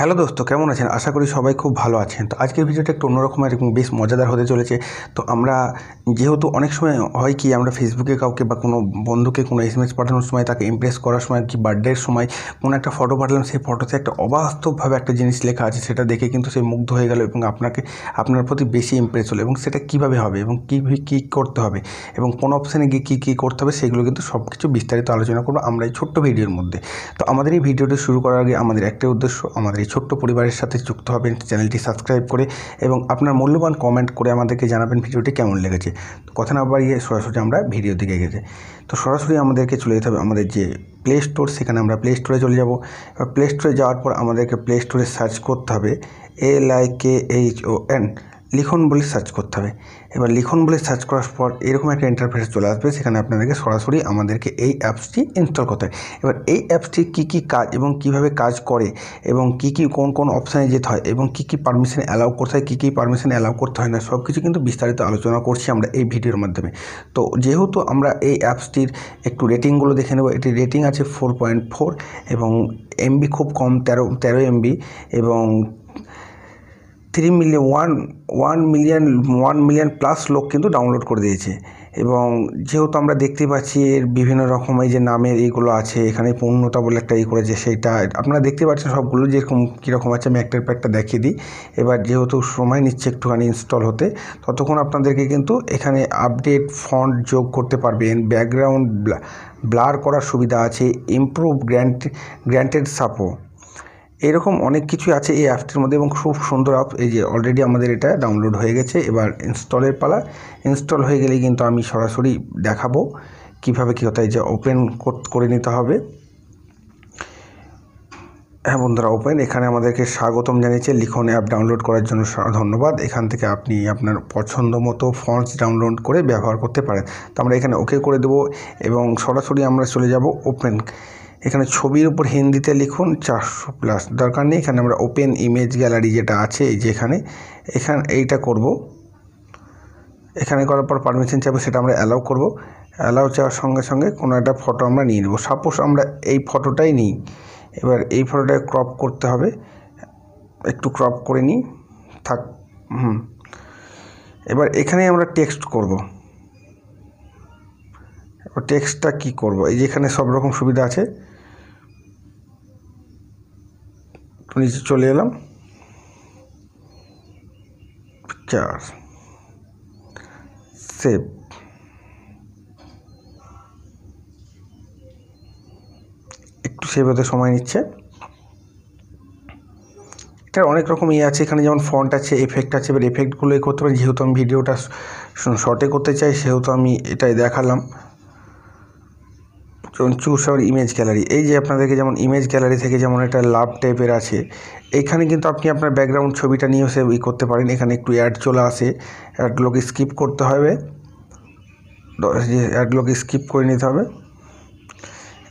Hello দোস্ত, কেমন আছেন? আশা করি সবাই খুব ভালো আছেন। তো আজকের ভিডিওটা একটু অন্যরকমের এবং বেশ মজাদার হতে চলেছে। তো আমরা যেহেতু অনেক সময় হয় কি, আমরা ফেসবুকে কাউকে বা কোনো বন্ধুকে কোনো SMS পাঠানোর সময়, তাকে ইমপ্রেস করার সময়, কি বার্থডের সময় কোনো একটা ফটো পাঠালাম, সেই ফটোতে একটা অবাস্তবভাবে একটা জিনিস লেখা আছে, সেটা দেখে কিন্তু সে মুগ্ধ হয়ে গেল এবং আপনার প্রতি বেশি ইমপ্রেস হলো। এবং সেটা কীভাবে হবে এবং কী করতে হবে এবং কোন অপশানে গিয়ে কী করতে হবে, সেগুলো কিন্তু সব কিছু বিস্তারিত আলোচনা করবো আমরা এই ছোট্ট ভিডিওর মধ্যে। তো আমাদের এই ভিডিওটি শুরু করার আগে আমাদের একটাই উদ্দেশ্য, আমাদের এই ছোট্ট পরিবারের সাথে যুক্ত হবেন চ্যানেলটি সাবস্ক্রাইব করে এবং আপনার মূল্যবান কমেন্ট করে আমাদেরকে জানাবেন ভিডিওটি কেমন লেগেছে। তো কথা না বাড়িয়ে সরাসরি আমরা ভিডিও দিকে গেছে। তো সরাসরি আমাদেরকে চলে যেতে হবে আমাদের যে প্লে স্টোর, সেখানে আমরা প্লে স্টোরে চলে যাব। এবার প্লে স্টোরে যাওয়ার পর আমাদেরকে প্লে স্টোরে সার্চ করতে হবে LIKHON লিখন বলে সার্চ করতে হবে। এবার লিখন বলে সার্চ করার পর এরকম একটা ইন্টারফেস চলে আসবে, সেখানে আপনাদেরকে সরাসরি আমাদেরকে এই অ্যাপসটি ইনস্টল করতে হয়। এবার এই অ্যাপসটি কী কাজ এবং কিভাবে কাজ করে এবং কোন অপশানে যেতে হয় এবং কী পারমিশন অ্যালাউ করতে হয়, কী পারমিশন অ্যালাউ করতে হয় না, সব কিছু কিন্তু বিস্তারিত আলোচনা করছি আমরা এই ভিডিওর মাধ্যমে। তো যেহেতু আমরা এই অ্যাপসটির একটু রেটিংগুলো দেখে নেব। এটির রেটিং আছে 4.4 এবং MB খুব কম, 13 MB এবং 1 মিলিয়ন প্লাস লোক কিন্তু ডাউনলোড করে দিয়েছে। এবং যেহেতু আমরা দেখতে পাচ্ছি এর বিভিন্ন রকমের যে নামের এইগুলো আছে, এখানে পূর্ণতা বলে একটা করেছে, সেইটা আপনারা দেখতে পাচ্ছেন সবগুলো যেরকম কীরকম আছে। আমি একটার পর একটা দেখিয়ে দিই। এবার যেহেতু সময় নিচ্ছে একটুখানি ইনস্টল হতে, ততক্ষণ আপনাদেরকে কিন্তু এখানে আপডেট ফন্ট যোগ করতে পারবেন, ব্যাকগ্রাউন্ড ব্লার করার সুবিধা আছে, ইমপ্রুভ গ্র্যান্টেড সাপোর্ট, এরকম অনেক কিছু আছে এই অ্যাপটির মধ্যে এবং খুব সুন্দর অ্যাপ। এই যে অলরেডি আমাদের এটা ডাউনলোড হয়ে গেছে, এবার ইনস্টলের পালা। ইনস্টল হয়ে গেলেই কিন্তু আমি সরাসরি দেখাবো কীভাবে কী হতে হয়। যে ওপেন করে নিতে হবে। হ্যাঁ বন্ধুরা, ওপেন। এখানে আমাদেরকে স্বাগতম জানিয়েছে। লিখন অ্যাপ ডাউনলোড করার জন্য ধন্যবাদ। এখান থেকে আপনি আপনার পছন্দ মতো ফন্টস ডাউনলোড করে ব্যবহার করতে পারেন। তো আমরা এখানে ওকে করে দেবো এবং সরাসরি আমরা চলে যাব ওপেন। এখানে ছবির উপর হিন্দিতে লিখুন 400+, দরকার নেই। এখানে আমরা ওপেন ইমেজ গ্যালারি যেটা আছে, এই যে এখানে এইটা করব। এখানে করার পর পারমিশন চাইবো, সেটা আমরা অ্যালাউ করব। অ্যালাউ চাওয়ার সঙ্গে সঙ্গে কোনো একটা ফটো আমরা নিয়ে নেব। সাপোজ আমরা এই ফটোটাই নিই। এবার এই ফটোটাকে ক্রপ করতে হবে, একটু ক্রপ করে নিই, থাক। এবার এখানে আমরা টেক্সট করব। এবার টেক্সটটা কী করব, এই যে এখানে সব রকম সুবিধা আছে। নিচে চলে এলাম, পিকচার সেভ। একটু সেভ হতে সময় নিচ্ছে। এটার অনেক রকম আছে এখানে, যেমন ফন্ট আছে, এফেক্ট আছে। এবার এফেক্টগুলোই করতে পারি। যেহেতু আমি ভিডিওটা শর্টে করতে চাই, সেহেতু আমি এটাই দেখালাম। যেমন চুজ আওয়ার ইমেজ গ্যালারি, এই যে আপনাদেরকে যেমন ইমেজ গ্যালারি থেকে যেমন একটা লাভ টাইপের আছে, এইখানে কিন্তু আপনি আপনার ব্যাকগ্রাউন্ড ছবিটা নিয়েও সেভ করতে পারেন। এখানে একটু অ্যাড চলে আসে, অ্যাডগুলোকে স্কিপ করতে হবে, অ্যাডগুলোকে স্কিপ করে নিতে হবে।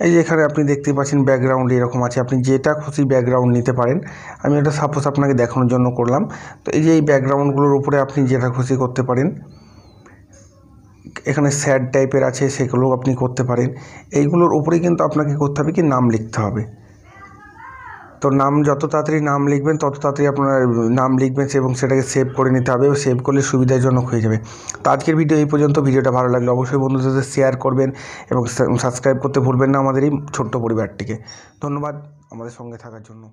এই যে এখানে আপনি দেখতে পাচ্ছেন ব্যাকগ্রাউন্ড এরকম আছে, আপনি যেটা খুশি ব্যাকগ্রাউন্ড নিতে পারেন। আমি এটা সাপোজ আপনাকে দেখানোর জন্য করলাম। তো এই যে এই ব্যাকগ্রাউন্ডগুলোর উপরে আপনি যেটা খুশি করতে পারেন। এখানে স্যাড টাইপের আছে, সেগুলো আপনি করতে পারেন। এইগুলোর উপরে কিন্তু আপনাকে করতে হবে কি, নাম লিখতে হবে। তো নাম যত তাড়াতাড়ি নাম লিখবেন, তত তাড়াতাড়ি আপনার নাম লিখবেন এবং সেটাকে সেভ করে নিতে হবে। সেভ করলে সুবিধাজনক হয়ে যাবে। তো আজকের ভিডিও এই পর্যন্ত। ভিডিওটা ভালো লাগলে অবশ্যই বন্ধুদের সাথে শেয়ার করবেন এবং সাবস্ক্রাইব করতে ভুলবেন না আমাদের এই ছোট্ট পরিবারটিকে। ধন্যবাদ আমাদের সঙ্গে থাকার জন্য।